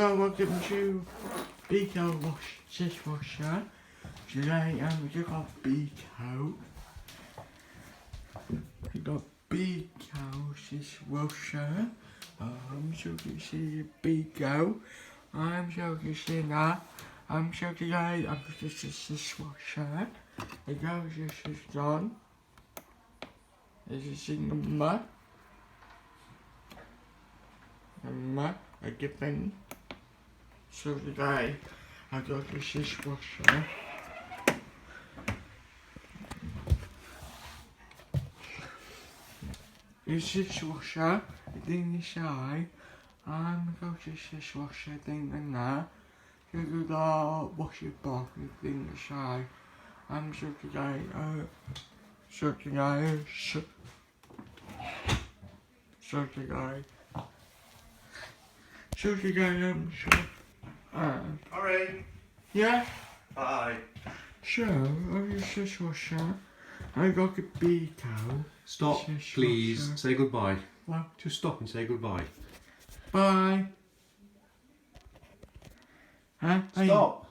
Hello, welcome to Beko dishwasher. Today we got Beko. We got Beko dishwasher. So you can see Beko. So you can see that. So today this is dishwasher. It goes, this is done. This is in the mud. Again. So today I got this dishwasher. This dishwasher thing inside. Got this dishwasher thing in there. You got wash your bottle thing inside. So today, Alright. yeah. Bye. So, on this dishwasher, I got a Beko. Stop, Dishwasher. please. Say goodbye. What? Just stop and say goodbye. Bye. Huh? Stop.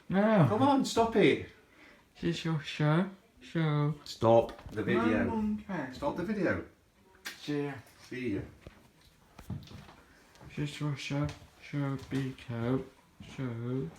No. Come on, stop it. Dishwasher. So. Stop the My video. mum can. Stop the video. Yeah. See ya. Dishwasher. So Beko. So.